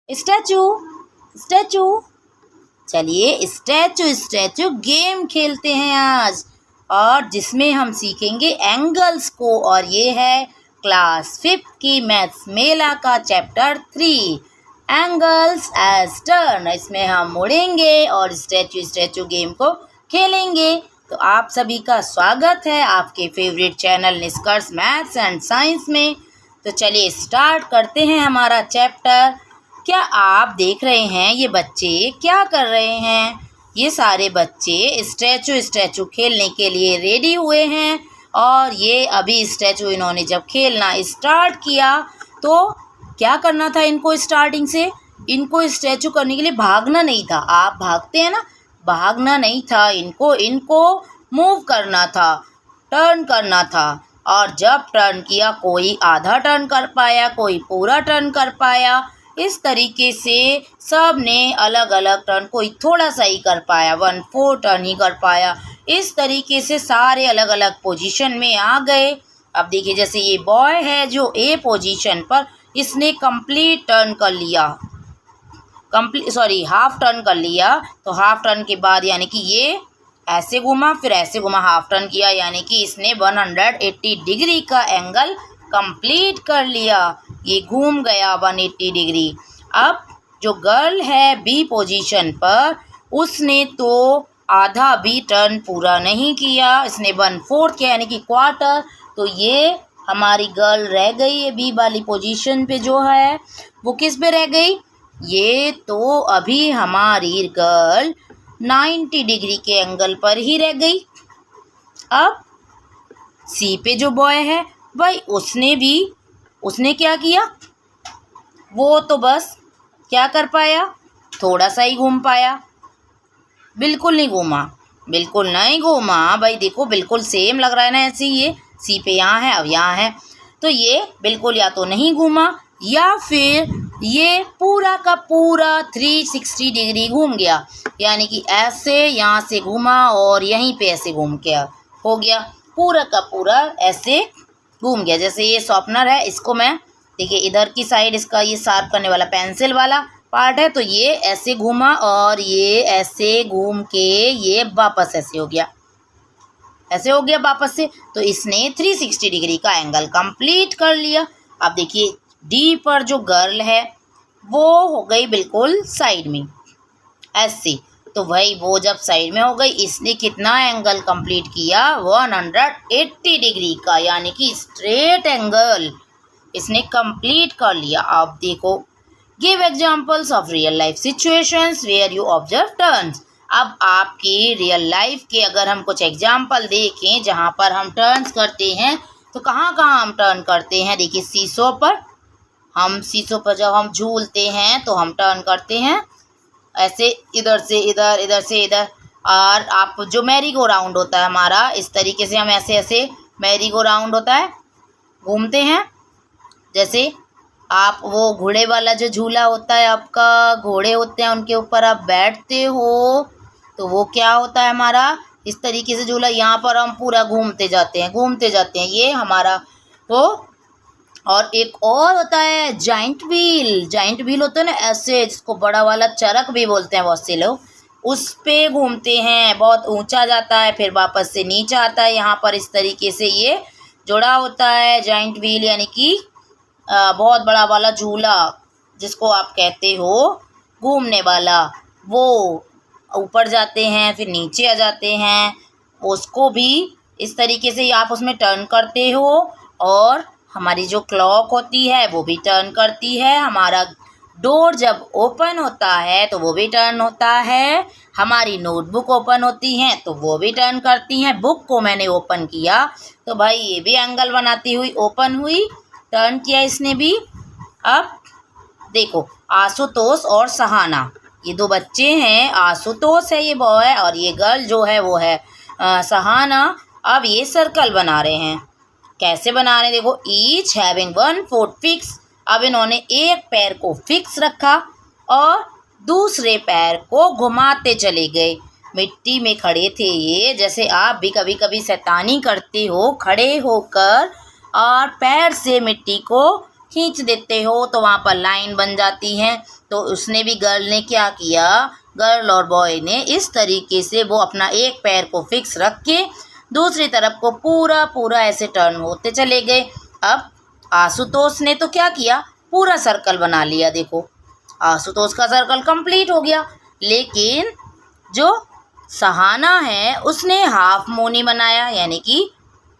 Statue statue. चलिए statue statue game खेलते हैं आज, और जिसमें हम सीखेंगे एंगल्स को। और ये है क्लास 5 की मैथ्स मेला का चैप्टर 3 एंगल्स एज टर्न। इसमें हम मुड़ेंगे और स्टैचू स्टैचू गेम को खेलेंगे। तो आप सभी का स्वागत है आपके फेवरेट चैनल निष्कर्ष मैथ्स एंड साइंस में। तो चलिए स्टार्ट करते हैं हमारा चैप्टर। क्या आप देख रहे हैं ये बच्चे क्या कर रहे हैं? ये सारे बच्चे स्टैचू स्टैचू खेलने के लिए रेडी हुए हैं। और ये अभी स्टैचू इन्होंने जब खेलना स्टार्ट किया तो क्या करना था इनको? स्टार्टिंग से इनको स्टैचू करने के लिए भागना नहीं था। आप भागते हैं ना, भागना नहीं था इनको मूव करना था, टर्न करना था। और जब टर्न किया कोई आधा टर्न कर पाया, कोई पूरा टर्न कर पाया। इस तरीके से सब ने अलग अलग टर्न, कोई थोड़ा सा ही कर पाया, 1/4 टर्न ही कर पाया। इस तरीके से सारे अलग अलग पोजीशन में आ गए। अब देखिए जैसे ये बॉय है जो ए पोजीशन पर, इसने कंप्लीट टर्न कर लिया, हाफ टर्न कर लिया। तो हाफ टर्न के बाद यानी कि ये ऐसे घूमा फिर ऐसे घूमा, हाफ टर्न किया, यानी कि इसने 180 डिग्री का एंगल कंप्लीट कर लिया। ये घूम गया 180 डिग्री। अब जो गर्ल है बी पोजीशन पर, उसने तो आधा भी टर्न पूरा नहीं किया, इसने 1/4 किया यानी कि क्वार्टर। तो ये हमारी गर्ल रह गई है बी वाली पोजीशन पे, जो है वो किस पे रह गई? ये तो अभी हमारी गर्ल 90 डिग्री के एंगल पर ही रह गई। अब सी पे जो बॉय है भाई, उसने क्या किया? वो तो बस क्या कर पाया? थोड़ा सा ही घूम पाया, बिल्कुल नहीं घूमा भाई। देखो बिल्कुल सेम लग रहा है ना, ऐसे ही ये सी पे यहाँ है, अब यहाँ है। तो ये बिल्कुल या तो नहीं घूमा या फिर ये पूरा का पूरा 360 डिग्री घूम गया, यानी कि ऐसे यहाँ से घूमा और यहीं पे ऐसे घूम के हो गया, पूरा का पूरा ऐसे घूम गया। जैसे ये शॉर्पनर है, इसको मैं देखिए इधर की साइड, इसका ये शार्प करने वाला पेंसिल वाला पार्ट है, तो ये ऐसे घूमा और ये ऐसे घूम के ये वापस ऐसे हो गया, ऐसे हो गया वापस से। तो इसने 360 डिग्री का एंगल कंप्लीट कर लिया। अब देखिए डी पर जो गर्ल है वो हो गई बिल्कुल साइड में ऐसे। तो भाई वो जब साइड में हो गई, इसने कितना एंगल कंप्लीट किया? 180 डिग्री का, यानी कि स्ट्रेट एंगल इसने कंप्लीट कर लिया। अब देखो, give examples of real life situations where you observe turns. अब आपकी रियल लाइफ के अगर हम कुछ एग्जांपल देखें जहाँ पर हम टर्न्स करते हैं, तो कहाँ कहाँ हम टर्न करते हैं? देखिए सीसो पर, हम सीसो पर जब हम झूलते हैं तो हम टर्न करते हैं ऐसे, इधर से इधर, इधर से इधर। और आप जो मैरी गो राउंड होता है हमारा, इस तरीके से हम ऐसे ऐसे मैरी गो राउंड होता है, घूमते हैं। जैसे आप वो घोड़े वाला जो झूला होता है आपका, घोड़े होते हैं उनके ऊपर आप बैठते हो, तो वो क्या होता है हमारा, इस तरीके से झूला, यहाँ पर हम पूरा घूमते जाते हैं, ये हमारा वो। और एक और होता है जाइंट व्हील होता है ना ऐसे, जिसको बड़ा वाला चरक भी बोलते हैं बहुत से लोग, उस पे घूमते हैं, बहुत ऊंचा जाता है फिर वापस से नीचे आता है। यहाँ पर इस तरीके से ये जुड़ा होता है जाइंट व्हील, यानी कि बहुत बड़ा वाला झूला जिसको आप कहते हो घूमने वाला। वो ऊपर जाते हैं फिर नीचे आ जाते हैं, उसको भी इस तरीके से आप उसमें टर्न करते हो। और हमारी जो क्लॉक होती है वो भी टर्न करती है, हमारा डोर जब ओपन होता है तो वो भी टर्न होता है, हमारी नोटबुक ओपन होती हैं तो वो भी टर्न करती हैं। बुक को मैंने ओपन किया तो भाई ये भी एंगल बनाती हुई ओपन हुई, टर्न किया इसने भी। अब देखो आशुतोष और सहाना, ये दो बच्चे हैं, आशुतोष है ये बॉय और ये गर्ल जो है वो है सहाना। अब ये सर्कल बना रहे हैं, कैसे बना रहे हैं देखो, ईच हैविंग 1/4 फिक्स। अब इन्होंने एक पैर को फिक्स रखा और दूसरे पैर को घुमाते चले गए। मिट्टी में खड़े थे ये, जैसे आप भी कभी कभी शैतानी करते हो खड़े होकर और पैर से मिट्टी को खींच देते हो तो वहाँ पर लाइन बन जाती है। तो उसने भी गर्ल ने क्या किया, गर्ल और बॉय ने इस तरीके से वो अपना एक पैर को फिक्स रख के दूसरी तरफ को पूरा पूरा ऐसे टर्न होते चले गए। अब आशुतोष ने तो क्या किया, पूरा सर्कल बना लिया। देखो आशुतोष का सर्कल कंप्लीट हो गया, लेकिन जो सहाना है उसने हाफ मोनी बनाया, यानी कि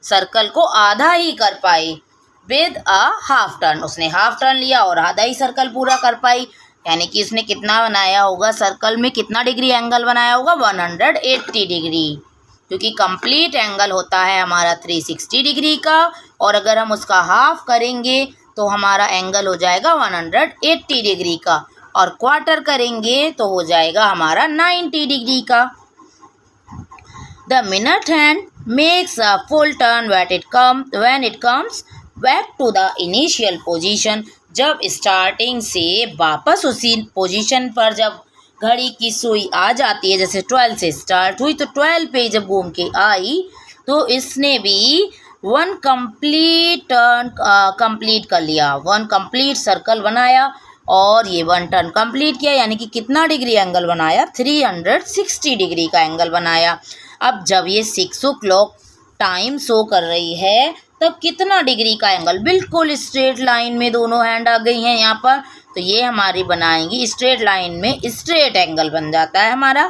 सर्कल को आधा ही कर पाई विद अ हाफ टर्न। उसने हाफ टर्न लिया और आधा ही सर्कल पूरा कर पाई, यानी कि उसने कितना बनाया होगा, सर्कल में कितना डिग्री एंगल बनाया होगा, 180 डिग्री, क्योंकि कंप्लीट एंगल होता है हमारा 360 डिग्री का, और अगर हम उसका हाफ करेंगे तो हमारा एंगल हो जाएगा 180 डिग्री का, और क्वार्टर करेंगे तो हो जाएगा हमारा 90 डिग्री का। The minute hand makes a full turn when it comes back to the initial position। जब स्टार्टिंग से वापस उसी पोजीशन पर जब घड़ी की सुई आ जाती है, जैसे 12 से स्टार्ट हुई तो 12 पे जब घूम के आई तो इसने भी 1 कंप्लीट टर्न कंप्लीट कर लिया, 1 कंप्लीट सर्कल बनाया और ये 1 टर्न कंप्लीट किया, यानी कि कितना डिग्री एंगल बनाया, 360 डिग्री का एंगल बनाया। अब जब ये 6 o'clock टाइम शो कर रही है तब कितना डिग्री का एंगल, बिल्कुल स्ट्रेट लाइन में दोनों हैंड आ गई हैं यहाँ पर, तो ये हमारी बनाएंगी स्ट्रेट लाइन में, स्ट्रेट एंगल बन जाता है हमारा।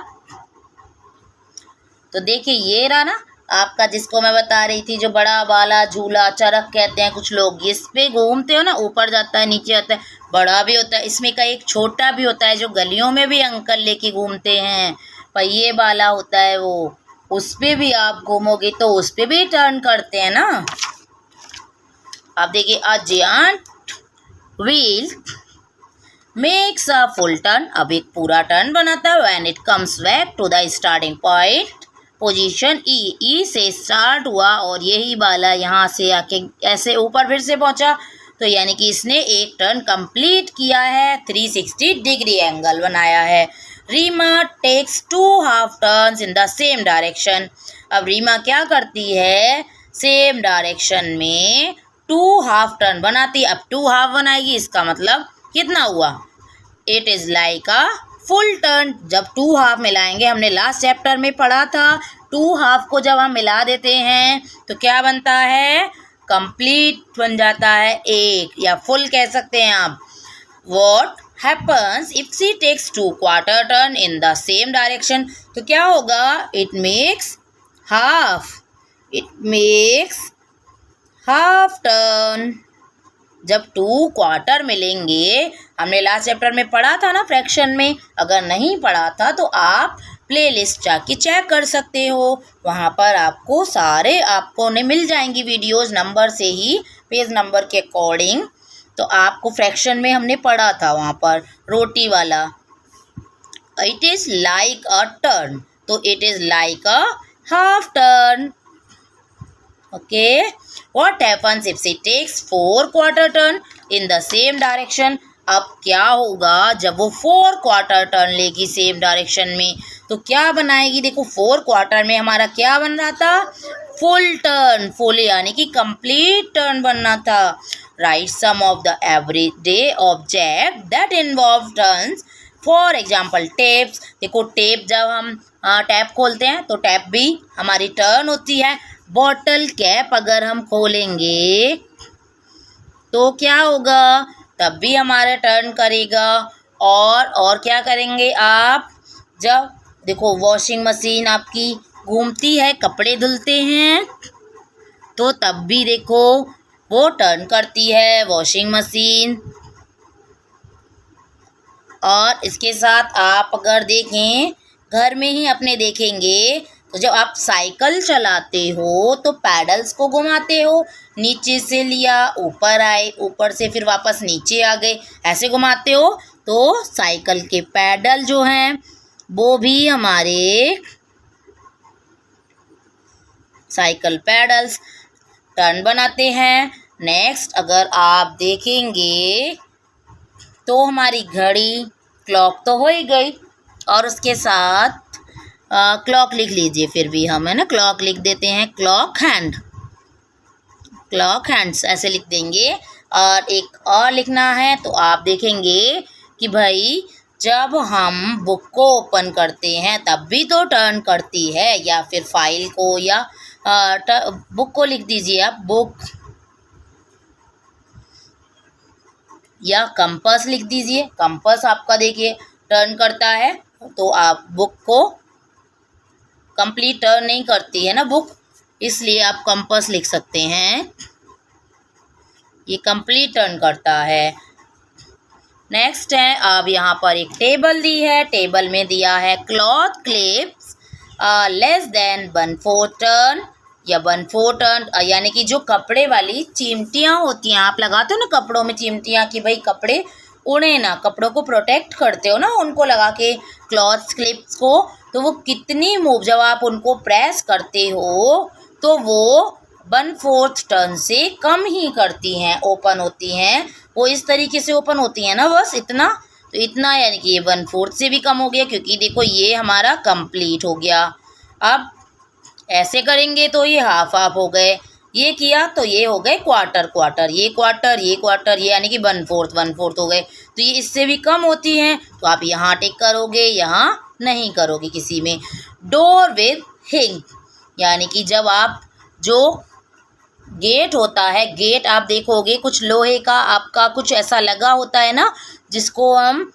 तो देखिए ये रहा ना आपका, जिसको मैं बता रही थी, जो बड़ा वाला झूला, चरख कहते हैं कुछ लोग, इस पे घूमते हो ना, ऊपर जाता है नीचे आता है, बड़ा भी होता है, इसमें का एक छोटा भी होता है जो गलियों में भी अंकल लेके घूमते हैं, पहिए वाला होता है वो, उस पे भी आप घूमोगे तो उस पे भी टर्न करते हैं ना। अब देखिए a giant wheel makes a full turn, अब एक पूरा टर्न बनाता है when it comes back to the starting point position E से स्टार्ट हुआ और यही वाला यहाँ से आके ऐसे ऊपर फिर से पहुँचा, तो यानी कि इसने एक टर्न कंप्लीट किया है, 360 डिग्री एंगल बनाया है। Reema takes 2 half turns in the same direction. अब रीमा क्या करती है, सेम डायरेक्शन में 2 हाफ टर्न बनाती है। अब 2 हाफ बनाएगी, इसका मतलब कितना हुआ, it is like a full turn. जब 2 हाफ मिलाएंगे, हमने लास्ट चैप्टर में पढ़ा था, 2 हाफ को जब हम मिला देते हैं तो क्या बनता है, कंप्लीट बन जाता है एक, या फुल कह सकते हैं आप। What happens if she takes 2 quarter turn in the same direction, तो क्या होगा, it makes half turn। जब 2 क्वार्टर मिलेंगे, हमने लास्ट चैप्टर में पढ़ा था ना फ्रैक्शन में, अगर नहीं पढ़ा था तो आप प्लेलिस्ट जाके चेक कर सकते हो, वहाँ पर आपको सारे आपको ने मिल जाएंगी वीडियोस, नंबर से ही, पेज नंबर के अकॉर्डिंग। तो आपको फ्रैक्शन में हमने पढ़ा था वहाँ पर रोटी वाला। It is like a turn, तो it is like a half turn. Okay, what happens if she takes 4 quarter turn in the same direction. अब क्या होगा जब वो 4 क्वार्टर टर्न लेगी सेम डायरेक्शन में, तो क्या बनाएगी, देखो 4 क्वार्टर में हमारा क्या बन रहा था, फुल टर्न, फुल यानी कि कंप्लीट टर्न बनना था। Write some of the everyday object that involve turns, for example taps. देखो टेप, जब हम टैप खोलते हैं तो टैप भी हमारी टर्न होती है। बॉटल कैप अगर हम खोलेंगे तो क्या होगा, तब भी हमारा टर्न करेगा। और क्या करेंगे आप, जब देखो वॉशिंग मशीन आपकी घूमती है, कपड़े धुलते हैं, तो तब भी देखो वो टर्न करती है वॉशिंग मशीन। और इसके साथ आप अगर देखें, घर में ही अपने देखेंगे, तो जब आप साइकिल चलाते हो तो पैडल्स को घुमाते हो, नीचे से लिया ऊपर आए, ऊपर से फिर वापस नीचे आ गए, ऐसे घुमाते हो, तो साइकिल के पैडल जो हैं वो भी हमारे साइकिल पैडल्स टर्न बनाते हैं। नेक्स्ट अगर आप देखेंगे तो हमारी घड़ी, क्लॉक तो हो ही गई, और उसके साथ क्लॉक लिख लीजिए, फिर भी हम है ना क्लॉक लिख देते हैं, क्लॉक हैंड्स ऐसे लिख देंगे। और एक और लिखना है तो आप देखेंगे कि भाई जब हम बुक को ओपन करते हैं तब भी तो टर्न करती है, या फिर फाइल को, या बुक को लिख दीजिए आप, बुक, या कंपास लिख दीजिए। कंपास आपका देखिए टर्न करता है, तो आप बुक को कंप्लीट टर्न नहीं करती है ना बुक, इसलिए आप कंपास लिख सकते हैं, ये कंप्लीट टर्न करता है। नेक्स्ट है, अब यहाँ पर एक टेबल दी है, टेबल में दिया है cloth clips less than 1/4 turn या 1/4 टर्न, यानी कि जो कपड़े वाली चिमटियाँ होती हैं, आप लगाते हो ना कपड़ों में चिमटियाँ कि भाई कपड़े उड़े ना, कपड़ों को प्रोटेक्ट करते हो ना उनको लगा के क्लॉथ क्लिप्स को, तो वो कितनी मूव, जब आप उनको प्रेस करते हो तो वो 1/4 टर्न से कम ही करती हैं, ओपन होती हैं, वो इस तरीके से ओपन होती हैं ना, बस इतना, तो इतना यानी कि ये 1/4 से भी कम हो गया, क्योंकि देखो ये हमारा कंप्लीट हो गया। अब ऐसे करेंगे तो ये हाफ हाफ हो गए, ये किया तो ये हो गए क्वार्टर क्वार्टर, ये क्वार्टर ये क्वार्टर, ये यानी कि 1/4 हो गए, तो ये इससे भी कम होती हैं, तो आप यहाँ टिक करोगे, यहाँ नहीं करोगे किसी में। डोर विद हिंग, यानी कि जब आप जो गेट होता है, गेट आप देखोगे कुछ लोहे का आपका कुछ ऐसा लगा होता है ना, जिसको हम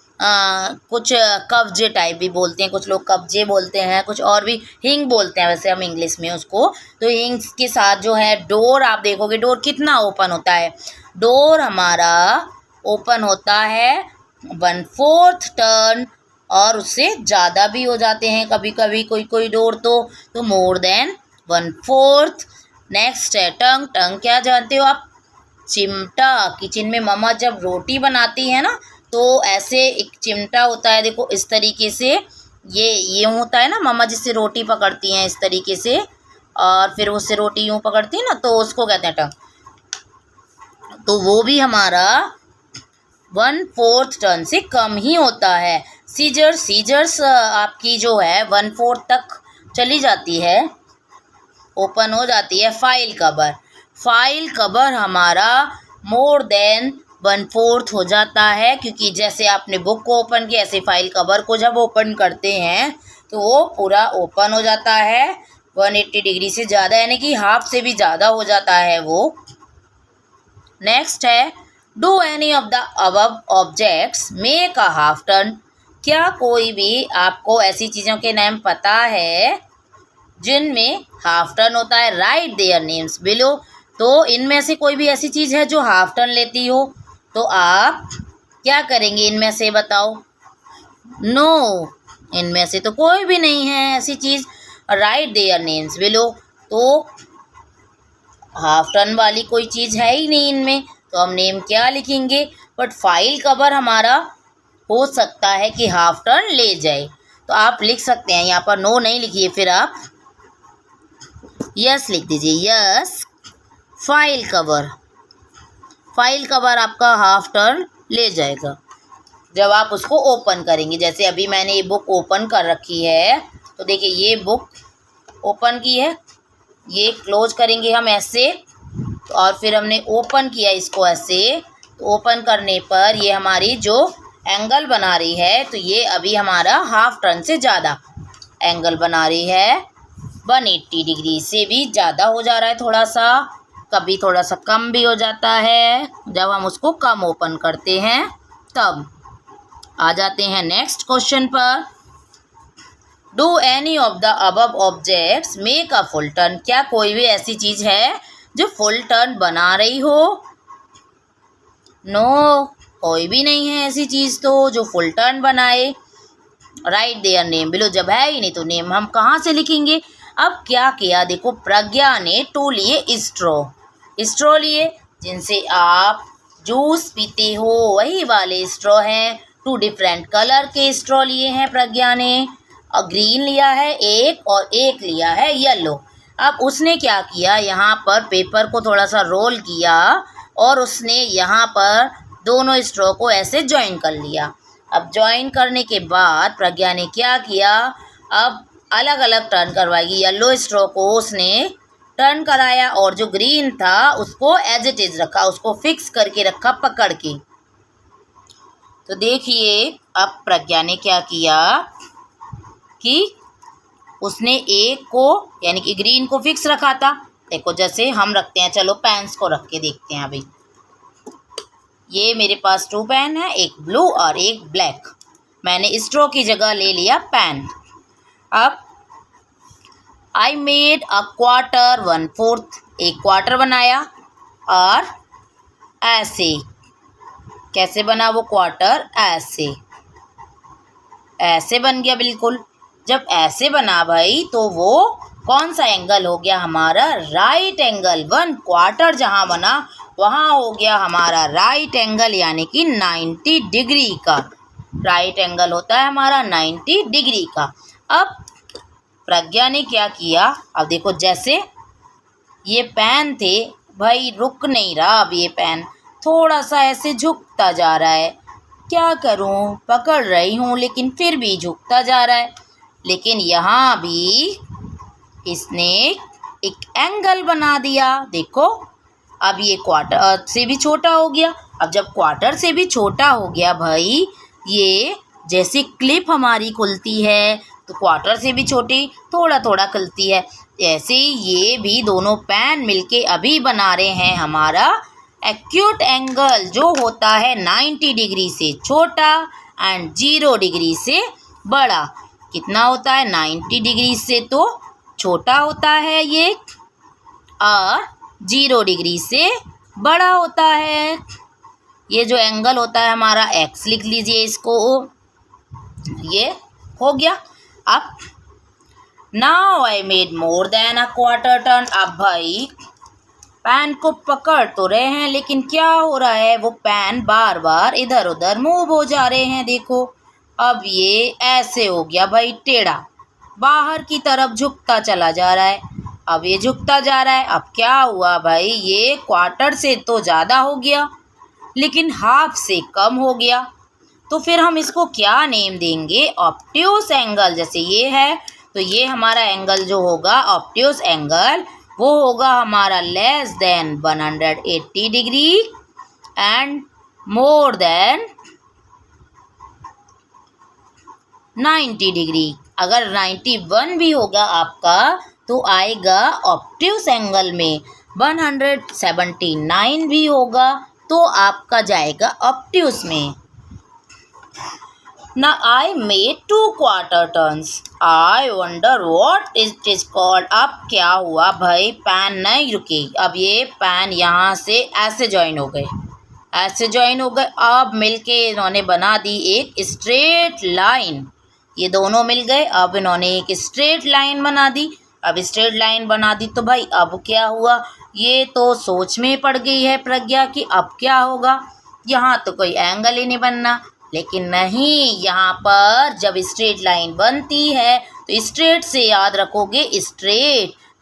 कुछ कब्जे टाइप भी बोलते हैं, कुछ लोग कब्जे बोलते हैं, कुछ और भी हिंग बोलते हैं वैसे हम इंग्लिश में उसको। तो हिंग के साथ जो है डोर, आप देखोगे डोर कितना ओपन होता है, डोर हमारा ओपन होता है 1/4 टर्न, और उससे ज़्यादा भी हो जाते हैं कभी कभी कोई कोई डोर तो मोर देन 1/4। नेक्स्ट है टंग, टंग क्या जानते हो आप, चिमटा। किचन में मम्मा जब रोटी बनाती है ना तो ऐसे एक चिमटा होता है, देखो इस तरीके से, ये होता है ना, मम्मा जिससे रोटी पकड़ती हैं इस तरीके से, और फिर उससे रोटी यूँ पकड़ती है ना, तो उसको कहते हैं टंग। तो वो भी हमारा 1/4 टर्न से कम ही होता है। सीजर्स आपकी जो है 1/4 तक चली जाती है, ओपन हो जाती है। फाइल कवर, फाइल कवर हमारा मोर देन 1/4 हो जाता है, क्योंकि जैसे आपने बुक को ओपन किया ऐसे फाइल कवर को जब ओपन करते हैं तो वो पूरा ओपन हो जाता है 180 डिग्री से ज़्यादा, यानी कि हाफ से भी ज़्यादा हो जाता है वो। नेक्स्ट है, do any of the above objects make a half turn, क्या कोई भी आपको ऐसी चीज़ों के नाम पता है जिनमें हाफ टर्न होता है, राइट देयर नेम्स बिलो, तो इनमें से कोई भी ऐसी चीज़ है जो हाफ टर्न लेती हो, तो आप क्या करेंगे इनमें से बताओ। नो, इनमें से तो कोई भी नहीं है ऐसी चीज़, राइट देयर नेम्स बिलो, तो हाफ टर्न वाली कोई चीज़ है ही नहीं इनमें, तो हम नेम क्या लिखेंगे। बट फाइल कवर हमारा हो सकता है कि हाफ टर्न ले जाए, तो आप लिख सकते हैं, यहाँ पर नो नहीं लिखिए, फिर आप यस लिख दीजिए, yes file cover, file cover आपका हाफ टर्न ले जाएगा जब आप उसको ओपन करेंगे। जैसे अभी मैंने ये बुक ओपन कर रखी है, तो देखिए ये बुक ओपन की है, ये क्लोज करेंगे हम ऐसे, और फिर हमने ओपन किया इसको ऐसे, तो ओपन करने पर ये हमारी जो एंगल बना रही है, तो ये अभी हमारा हाफ टर्न से ज़्यादा एंगल बना रही है, 180 डिग्री से भी ज़्यादा हो जा रहा है थोड़ा सा, कभी थोड़ा सा कम भी हो जाता है जब हम उसको कम ओपन करते हैं। तब आ जाते हैं नेक्स्ट क्वेश्चन पर, do any of the above objects make a full turn, क्या कोई भी ऐसी चीज़ है जो फुल टर्न बना रही हो। नो, कोई भी नहीं है ऐसी चीज़ तो जो फुल टर्न बनाए, राइट देयर नेम बिलो, जब है ही नहीं तो नेम हम कहाँ से लिखेंगे। अब क्या किया, देखो प्रज्ञा ने 2 लिए स्ट्रॉ लिए, जिनसे आप जूस पीते हो वही वाले स्ट्रॉ हैं, 2 डिफरेंट कलर के स्ट्रॉ लिए हैं प्रज्ञा ने, और ग्रीन लिया है एक और एक लिया है येलो। अब उसने क्या किया, यहाँ पर पेपर को थोड़ा सा रोल किया और उसने यहाँ पर दोनों स्ट्रॉ को ऐसे ज्वाइन कर लिया। अब ज्वाइन करने के बाद प्रज्ञा ने क्या किया, अब अलग अलग टर्न करवाएगी, येलो स्ट्रॉ को उसने टर्न कराया और जो ग्रीन था उसको एज इट इज़ रखा, उसको फिक्स करके रखा पकड़ के। तो देखिए अब प्रज्ञा ने क्या किया कि उसने एक को यानी कि ग्रीन को फिक्स रखा था। देखो जैसे हम रखते हैं, चलो पेन्स को रख के देखते हैं। अभी ये मेरे पास 2 पेन है, एक ब्लू और एक ब्लैक। मैंने स्ट्रो की जगह ले लिया पेन। अब आई मेड अ क्वार्टर 1/4, एक क्वार्टर बनाया और ऐसे, कैसे बना वो क्वार्टर, ऐसे बन गया बिल्कुल। जब ऐसे बना भाई तो वो कौन सा एंगल हो गया हमारा, राइट एंगल। 1/4 जहाँ बना वहाँ हो गया हमारा राइट एंगल, यानी कि 90 डिग्री का राइट एंगल होता है हमारा 90 डिग्री का। अब प्रज्ञा ने क्या किया, अब देखो जैसे ये पेन थे भाई, रुक नहीं रहा। अब ये पेन थोड़ा सा ऐसे झुकता जा रहा है, क्या करूं, पकड़ रही हूं लेकिन फिर भी झुकता जा रहा है। लेकिन यहाँ भी इसने एक एंगल बना दिया। देखो अब ये क्वार्टर से भी छोटा हो गया। अब जब क्वार्टर से भी छोटा हो गया भाई, ये जैसे क्लिप हमारी खुलती है तो क्वार्टर से भी छोटी थोड़ा थोड़ा खुलती है, ऐसे ही ये भी दोनों पेन मिलके अभी बना रहे हैं हमारा एक्यूट एंगल, जो होता है 90 डिग्री से छोटा एंड 0 डिग्री से बड़ा। कितना होता है, 90 डिग्री से तो छोटा होता है ये और 0 डिग्री से बड़ा होता है। ये जो एंगल होता है हमारा एक्स लिख लीजिए इसको, ये हो गया। अब now I made more than a quarter turn. अब भाई पेन को पकड़ तो रहे हैं लेकिन क्या हो रहा है, वो पेन बार बार इधर उधर मूव हो जा रहे हैं। देखो अब ये ऐसे हो गया भाई टेढ़ा, बाहर की तरफ झुकता चला जा रहा है। अब ये झुकता जा रहा है। अब क्या हुआ भाई, ये क्वार्टर से तो ज़्यादा हो गया लेकिन हाफ से कम हो गया। तो फिर हम इसको क्या नेम देंगे, ऑब्ट्यूस एंगल। जैसे ये है तो ये हमारा एंगल जो होगा ऑब्ट्यूस एंगल, वो होगा हमारा less than 180 degree and more than 90 degree. अगर 91 भी होगा आपका तो आएगा ऑब्ट्यूस एंगल में, 179 भी होगा तो आपका जाएगा ऑब्ट्यूस में। Now I made 2 quarter turns. I wonder what it is called. अब क्या हुआ भाई, पैन नहीं रुकी। अब ये पैन यहाँ से ऐसे ज्वाइन हो गए, ऐसे ज्वाइन हो गए। अब मिलके इन्होंने बना दी एक स्ट्रेट लाइन। ये दोनों मिल गए, अब इन्होंने एक स्ट्रेट लाइन बना दी। अब स्ट्रेट लाइन बना दी तो भाई अब क्या हुआ, ये तो सोच में पड़ गई है प्रज्ञा कि अब क्या होगा, यहाँ तो कोई एंगल ही नहीं बनना। लेकिन नहीं, यहाँ पर जब स्ट्रेट लाइन बनती है तो स्ट्रेट से याद रखोगे,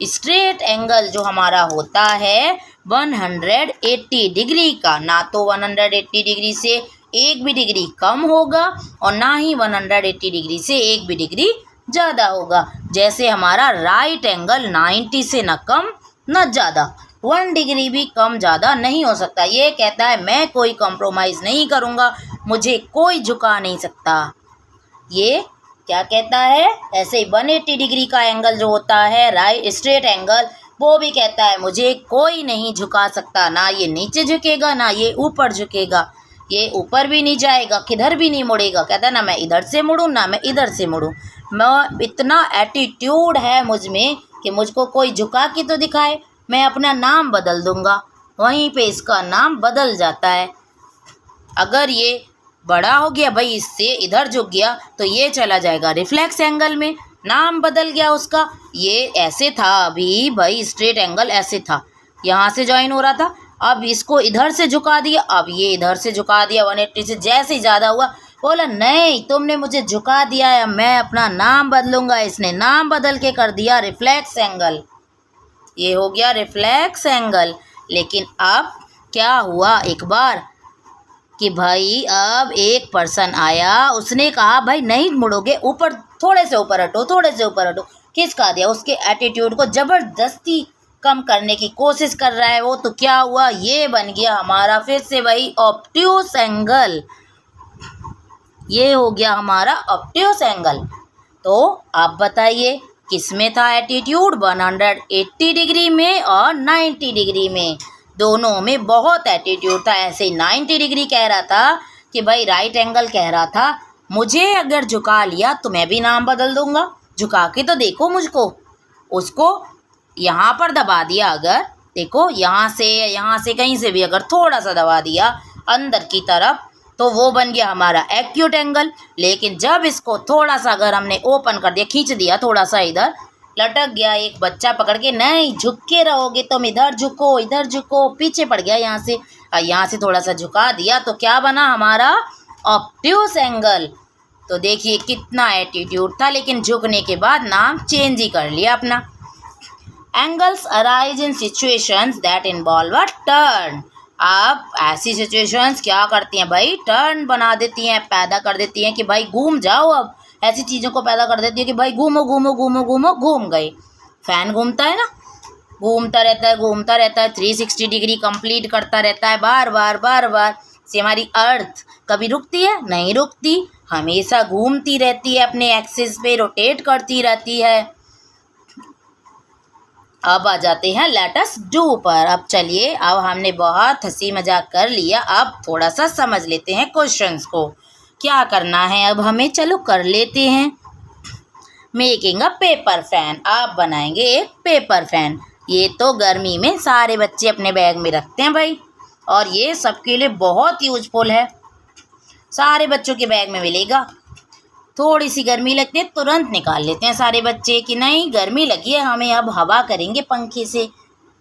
स्ट्रेट एंगल जो हमारा होता है 180 डिग्री का, ना तो 180 डिग्री से एक भी डिग्री कम होगा और ना ही 180 डिग्री से एक भी डिग्री ज़्यादा होगा। जैसे हमारा राइट एंगल 90 से न कम न ज़्यादा, 1 डिग्री भी कम ज़्यादा नहीं हो सकता। ये कहता है मैं कोई कॉम्प्रोमाइज़ नहीं करूँगा, मुझे कोई झुका नहीं सकता। ये क्या कहता है, ऐसे ही 180 डिग्री का एंगल जो होता है राइट स्ट्रेट एंगल, वो भी कहता है मुझे कोई नहीं झुका सकता। ना ये नीचे झुकेगा ना ये ऊपर झुकेगा, ये ऊपर भी नहीं जाएगा, किधर भी नहीं मुड़ेगा। कहता है ना मैं इधर से मुड़ूँ ना मैं इधर से मुड़ूँ। मैं इतना एटीट्यूड है मुझ में कि मुझको कोई झुका के तो दिखाए, मैं अपना नाम बदल दूँगा, वहीं पे इसका नाम बदल जाता है। अगर ये बड़ा हो गया भाई, इससे इधर झुक गया तो ये चला जाएगा रिफ्लेक्स एंगल में, नाम बदल गया उसका। ये ऐसे था अभी भाई, स्ट्रेट एंगल ऐसे था, यहाँ से ज्वाइन हो रहा था, अब इसको इधर से झुका दिया, अब ये इधर से झुका दिया 180 से। जैसे ही ज़्यादा हुआ बोला नहीं तुमने मुझे झुका दिया है, मैं अपना नाम बदलूँगा। इसने नाम बदल के कर दिया रिफ्लेक्स एंगल, ये हो गया रिफ्लेक्स एंगल। लेकिन अब क्या हुआ एक बार कि भाई अब एक पर्सन आया, उसने कहा भाई नहीं मुड़ोगे, ऊपर थोड़े से ऊपर हटो, थोड़े से ऊपर हटो। खिसका दिया, उसके एटीट्यूड को ज़बरदस्ती कम करने की कोशिश कर रहा है वो। तो क्या हुआ, ये बन गया हमारा फिर से भाई ऑब्ट्यूस एंगल। ये हो गया हमारा ऑब्ट्यूस एंगल। तो आप बताइए किस में था एटीट्यूड, 180 डिग्री में और 90 डिग्री में, दोनों में बहुत एटीट्यूड था। ऐसे 90 डिग्री कह रहा था कि भाई राइट एंगल कह रहा था मुझे अगर झुका लिया तो मैं भी नाम बदल दूंगा, झुका के तो देखो मुझको। उसको यहाँ पर दबा दिया, अगर देखो यहाँ से कहीं से भी अगर थोड़ा सा दबा दिया अंदर की तरफ तो वो बन गया हमारा एक्यूट एंगल। लेकिन जब इसको थोड़ा सा अगर हमने ओपन कर दिया, खींच दिया थोड़ा सा, इधर लटक गया, एक बच्चा पकड़ के नहीं झुक के रहोगे तुम, इधर झुको, पीछे पड़ गया यहाँ से थोड़ा सा झुका दिया तो क्या बना हमारा ऑब्ट्यूस एंगल। तो देखिए कितना एटीट्यूड था, लेकिन झुकने के बाद नाम चेंज ही कर लिया अपना। Angles arise in situations that involve a turn. आप ऐसी सिचुएशंस क्या करती हैं भाई, टर्न बना देती हैं, पैदा कर देती हैं कि भाई घूम जाओ। अब ऐसी चीज़ों को पैदा कर देती है कि भाई घूम गए। फैन घूमता है ना, घूमता रहता है 360 डिग्री कंप्लीट करता रहता है बार बार से। हमारी अर्थ कभी रुकती है? नहीं रुकती, हमेशा घूमती रहती है, अपने एक्सिस पे रोटेट करती रहती है। अब आ जाते हैं लेट अस डू पर। अब चलिए, अब हमने बहुत हंसी मजाक कर लिया, अब थोड़ा सा समझ लेते हैं क्वेश्चंस को। क्या करना है अब हमें, चलो कर लेते हैं। मेकिंग अ पेपर फैन, आप बनाएंगे एक पेपर फैन। ये तो गर्मी में सारे बच्चे अपने बैग में रखते हैं भाई, और ये सबके लिए बहुत यूजफुल है, सारे बच्चों के बैग में मिलेगा। थोड़ी सी गर्मी लगती है तुरंत निकाल लेते हैं सारे बच्चे कि नहीं गर्मी लगी है हमें, अब हवा करेंगे पंखे से,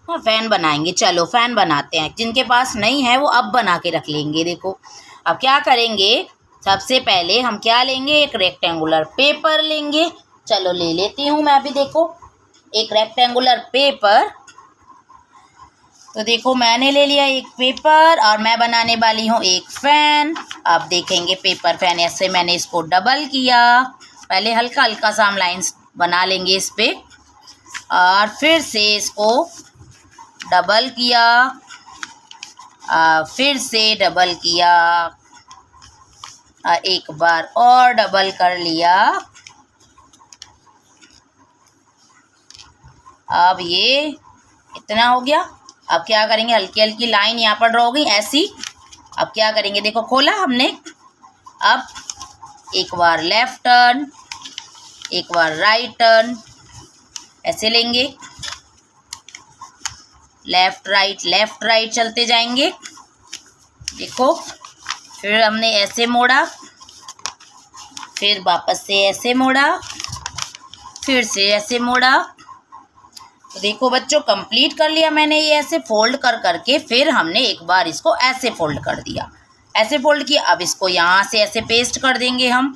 फ़ैन बनाएंगे। चलो फ़ैन बनाते हैं, जिनके पास नहीं है वो अब बना के रख लेंगे। देखो अब क्या करेंगे, सबसे पहले हम क्या लेंगे, एक रेक्टेंगुलर पेपर लेंगे। चलो ले लेती हूँ मैं भी, देखो एक रेक्टेंगुलर पेपर। तो देखो मैंने ले लिया एक पेपर और मैं बनाने वाली हूँ एक फ़ैन। अब देखेंगे पेपर फैन, ऐसे मैंने इसको डबल किया, पहले हल्का हल्का सा हम लाइंस बना लेंगे इस पे, और फिर से इसको डबल किया, फिर से डबल किया, एक बार और डबल कर लिया। अब ये इतना हो गया। अब क्या करेंगे, हल्की हल्की लाइन यहाँ पर ड्रॉ हो गई ऐसी। अब क्या करेंगे, देखो खोला हमने, अब एक बार लेफ़्ट टर्न, एक बार राइट टर्न, ऐसे लेंगे, लेफ़्ट राइट चलते जाएंगे। देखो फिर हमने ऐसे मोड़ा, फिर वापस से ऐसे मोड़ा, फिर से ऐसे मोड़ा। तो देखो बच्चों कंप्लीट कर लिया मैंने ये ऐसे फोल्ड कर करके, फिर हमने एक बार इसको ऐसे फोल्ड कर दिया, ऐसे फोल्ड किया। अब इसको यहाँ से ऐसे पेस्ट कर देंगे हम,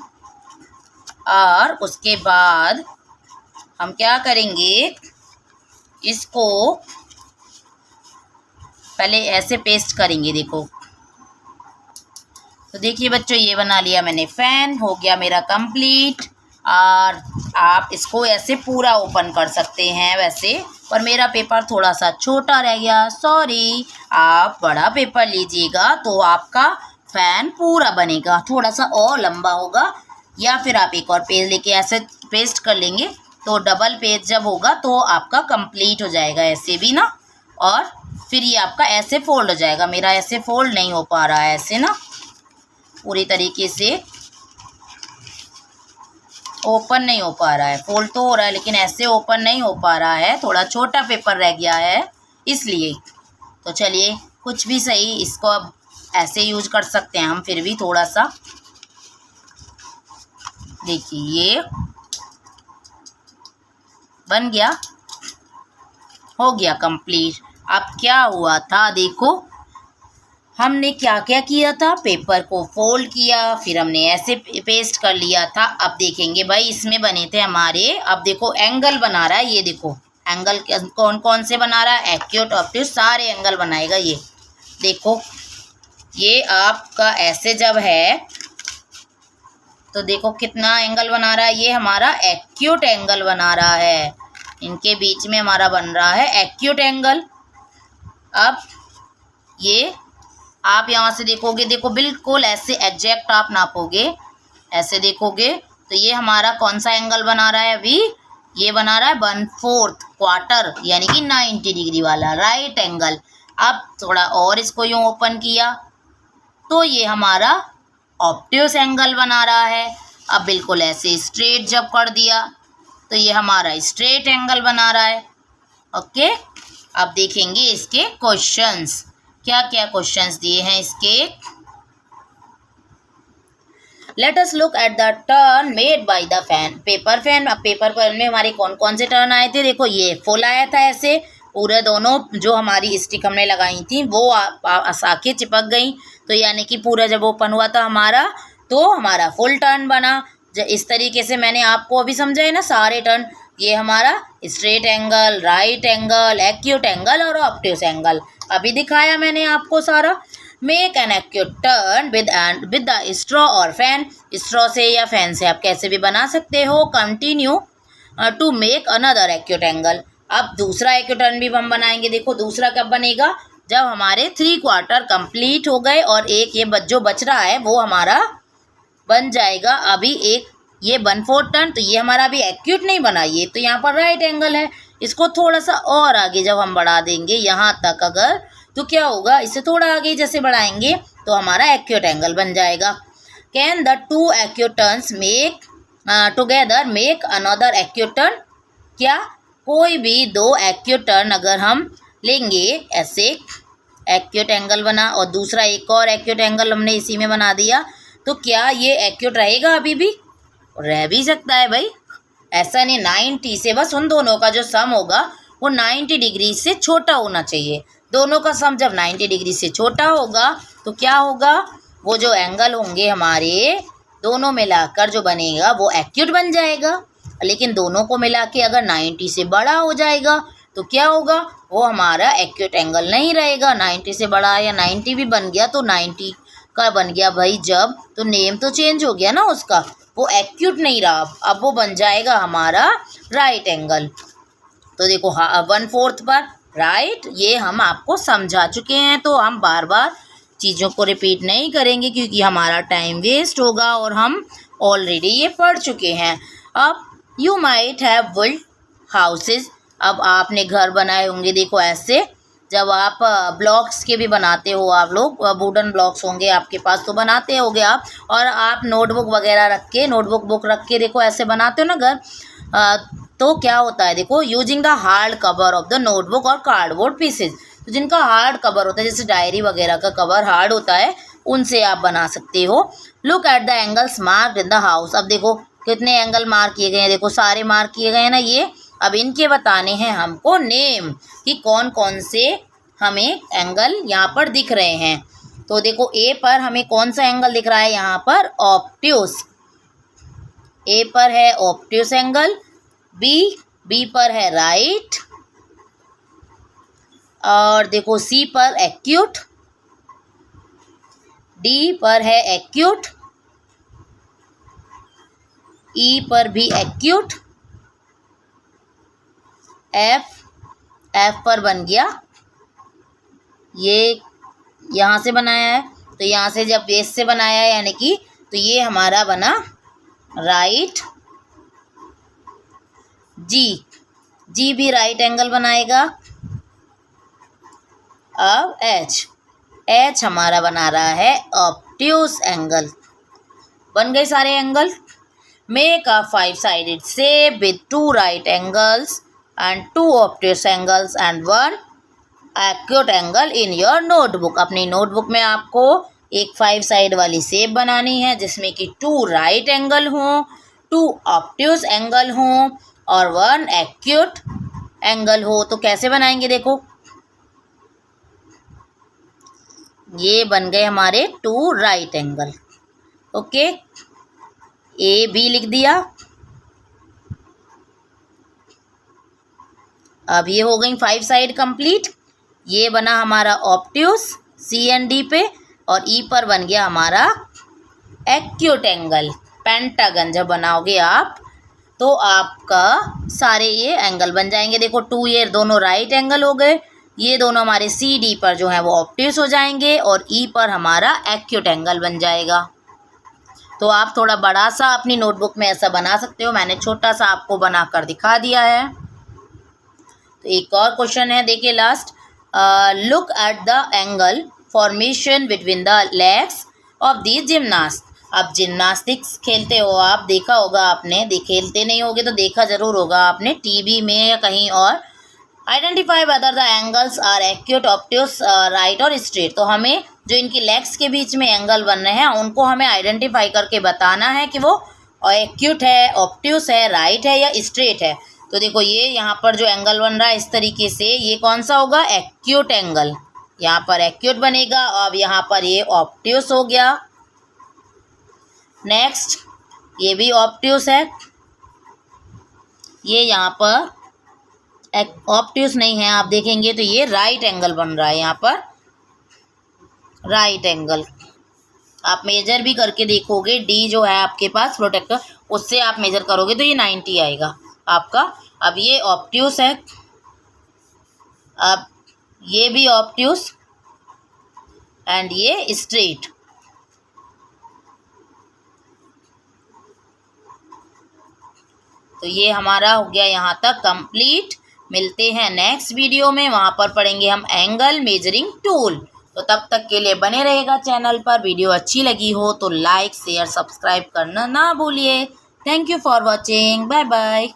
और उसके बाद हम क्या करेंगे, इसको पहले ऐसे पेस्ट करेंगे। देखो तो देखिए बच्चों ये बना लिया मैंने फ़ैन, हो गया मेरा कंप्लीट। और आप इसको ऐसे पूरा ओपन कर सकते हैं वैसे, पर मेरा पेपर थोड़ा सा छोटा रह गया, सॉरी। आप बड़ा पेपर लीजिएगा तो आपका फ़ैन पूरा बनेगा, थोड़ा सा और लंबा होगा। या फिर आप एक और पेज लेके ऐसे पेस्ट कर लेंगे, तो डबल पेज जब होगा तो आपका कंप्लीट हो जाएगा ऐसे भी ना। और फिर ये आपका ऐसे फोल्ड हो जाएगा। मेरा ऐसे फोल्ड नहीं हो पा रहा है ऐसे ना, पूरी तरीके से ओपन नहीं हो पा रहा है, फोल्ड तो हो रहा है लेकिन ऐसे ओपन नहीं हो पा रहा है, थोड़ा छोटा पेपर रह गया है इसलिए। तो चलिए कुछ भी सही, इसको अब ऐसे यूज कर सकते हैं हम फिर भी थोड़ा सा। देखिए ये बन गया, हो गया कंप्लीट। अब क्या हुआ था, देखो हमने क्या क्या किया था, पेपर को फोल्ड किया, फिर हमने ऐसे पेस्ट कर लिया था। अब देखेंगे भाई इसमें बने थे हमारे, अब देखो एंगल बना रहा है, ये देखो एंगल कौन कौन से बना रहा है, एक्यूट ऑब्ट्यूस सारे एंगल बनाएगा ये। देखो ये आपका ऐसे जब है तो देखो कितना एंगल बना रहा है, ये हमारा एक्यूट एंगल बना रहा है, इनके बीच में हमारा बन रहा है एक्यूट एंगल। अब ये आप यहाँ से देखोगे, देखो बिल्कुल ऐसे एग्जैक्ट आप नापोगे ऐसे देखोगे तो ये हमारा कौन सा एंगल बना रहा है अभी, ये बना रहा है 1/4 क्वार्टर यानी कि 90 डिग्री वाला राइट एंगल। अब थोड़ा और इसको यूँ ओपन किया तो ये हमारा ऑब्ट्यूस एंगल बना रहा है। अब बिल्कुल ऐसे स्ट्रेट जब कर दिया तो ये हमारा स्ट्रेट एंगल बना रहा है। ओके, अब देखेंगे इसके क्वेश्चंस, क्या क्या क्वेश्चंस दिए हैं इसके। Let us look at the turn made by the fan, paper fan. अब पेपर फैन में हमारे कौन कौन से टर्न आए थे, देखो ये फुल आया था, ऐसे पूरे दोनों जो हमारी स्टिक हमने लगाई थी वो आके चिपक गई, तो यानी कि पूरा जब ओपन हुआ था हमारा तो हमारा फुल टर्न बना। इस तरीके से मैंने आपको अभी समझाए ना सारे टर्न, ये हमारा straight angle, right angle, acute angle और ऑब्ट्यूस एंगल अभी दिखाया मैंने आपको सारा। Make an acute turn with the straw और फैन, स्ट्रॉ से या फैन से आप कैसे भी बना सकते हो। Continue to make another acute angle, अब दूसरा एक्यूट टर्न भी हम बनाएंगे। देखो दूसरा कब बनेगा, जब हमारे 3 क्वार्टर कंप्लीट हो गए और एक ये जो बच रहा है वो हमारा बन जाएगा अभी एक ये 1/4 टर्न, तो ये हमारा अभी एक्यूट नहीं बना, ये तो यहाँ पर राइट एंगल है। इसको थोड़ा सा और आगे जब हम बढ़ा देंगे यहाँ तक अगर, तो क्या होगा, इससे थोड़ा आगे जैसे बढ़ाएंगे तो हमारा एक्यूट एंगल बन जाएगा। Can the 2 acute turns make together make another acute turn, क्या कोई भी 2 एक्यूट टर्न अगर हम लेंगे, ऐसे एक्यूट एंगल बना और दूसरा एक और एक्यूट एंगल हमने इसी में बना दिया, तो क्या ये एक्यूट रहेगा, अभी भी रह भी सकता है भाई, ऐसा नहीं। 90 से बस उन दोनों का जो सम होगा वो 90 डिग्री से छोटा होना चाहिए। दोनों का सम जब 90 डिग्री से छोटा होगा तो क्या होगा, वो जो एंगल होंगे हमारे दोनों मिलाकर जो बनेगा वो एक्यूट बन जाएगा। लेकिन दोनों को मिला के अगर 90 से बड़ा हो जाएगा तो क्या होगा, वो हमारा एक्यूट एंगल नहीं रहेगा। 90 से बड़ा या 90 भी बन गया तो 90 का बन गया भाई जब, तो नेम तो चेंज हो गया ना उसका, वो एक्यूट नहीं रहा, अब वो बन जाएगा हमारा राइट एंगल। तो देखो 1/4 पर राइट, ये हम आपको समझा चुके हैं, तो हम बार बार चीज़ों को रिपीट नहीं करेंगे क्योंकि हमारा टाइम वेस्ट होगा और हम ऑलरेडी ये पढ़ चुके हैं। अब you might have built houses, अब आपने घर बनाए होंगे, देखो ऐसे जब आप ब्लॉक्स के भी बनाते हो, आप लोग वुडन ब्लॉक्स होंगे आपके पास तो बनाते होगे आप, और आप नोटबुक वगैरह रख के नोटबुक रख के देखो ऐसे बनाते हो ना घर, तो क्या होता है देखो, using the hard cover of the notebook और कार्डबोर्ड पीसेज, तो जिनका हार्ड कवर होता है जैसे डायरी वगैरह का कवर हार्ड होता है उनसे आप बना सकते हो। Look at the angles marked in the house, अब देखो कितने एंगल मार्क किए गए हैं, देखो सारे मार्क किए गए हैं ना ये। अब इनके बताने हैं हमको नेम कि कौन कौन से हमें एंगल यहाँ पर दिख रहे हैं। तो देखो ए पर हमें कौन सा एंगल दिख रहा है, यहाँ पर ऑब्ट्यूस, ए पर है ऑब्ट्यूस एंगल, बी पर है राइट, और देखो सी पर एक्यूट, डी पर है एक्यूट, ई पर भी एक्यूट, एफ पर बन गया, ये यहाँ से बनाया है तो यहाँ से जब बेस से बनाया है यानी कि, तो ये हमारा बना राइट। जी भी राइट एंगल बनाएगा। अब एच हमारा बना रहा है ऑब्ट्यूस एंगल। बन गए सारे angle. Make a 5-sided shape with 2 right angles and 2 obtuse angles and 1 acute angle in your notebook। अपनी नोटबुक में आपको एक 5 साइड वाली शेप बनानी है जिसमें कि 2 राइट एंगल हों, 2 ऑब्ट्यूस एंगल हों और 1 एक्यूट एंगल हो। तो कैसे बनाएंगे देखो, ये बन गए हमारे 2 right angle. Okay, A B लिख दिया। अब ये हो गई 5 साइड कंप्लीट। ये बना हमारा ऑब्ट्यूस सी एंड डी पे, और ई पर बन गया हमारा एक्यूट एंगल। पेंटागन जब बनाओगे आप तो आपका सारे ये एंगल बन जाएंगे। देखो 2 ये दोनों राइट एंगल हो गए, ये दोनों हमारे सी डी पर जो है वो ऑब्ट्यूस हो जाएंगे और ई पर हमारा एक्यूट एंगल बन जाएगा। तो आप थोड़ा बड़ा सा अपनी नोटबुक में ऐसा बना सकते हो, मैंने छोटा सा आपको बना कर दिखा दिया है। तो एक और क्वेश्चन है, देखिए last, look at the angle formation between the legs of this gymnast. अब जिम्नास्टिक्स खेलते हो आप, देखा होगा आपने, खेलते नहीं होगे तो देखा ज़रूर होगा आपने टीवी में या कहीं और। Identify whether the angles are acute, obtuse, right और स्ट्रेट। तो हमें जो इनकी लेग्स के बीच में एंगल बन रहे हैं उनको हमें आइडेंटिफाई करके बताना है कि वो एक्यूट है, ऑब्ट्यूस है, राइट है या स्ट्रेट है। तो देखो ये यहाँ पर जो एंगल बन रहा है इस तरीके से, ये कौन सा होगा, एक्यूट एंगल, यहाँ पर एक्यूट बनेगा। अब यहाँ पर ये ऑब्ट्यूस हो गया। नेक्स्ट ये भी ऑब्ट्यूस है, ये यहाँ पर ऑब्ट्यूस नहीं है, आप देखेंगे तो ये राइट एंगल बन रहा है, यहाँ पर राइट एंगल। आप मेजर भी करके देखोगे, डी जो है आपके पास प्रोटेक्टर, उससे आप मेजर करोगे तो ये 90 आएगा आपका। अब ये ऑब्ट्यूस है, अब ये भी ऑब्ट्यूस एंड ये स्ट्रेट। तो ये हमारा हो गया यहाँ तक कंप्लीट। मिलते हैं नेक्स्ट वीडियो में, वहाँ पर पढ़ेंगे हम एंगल मेजरिंग टूल। तो तब तक के लिए बने रहेगा चैनल पर। वीडियो अच्छी लगी हो तो लाइक शेयर सब्सक्राइब करना ना भूलिए। Thank you for watching, bye bye.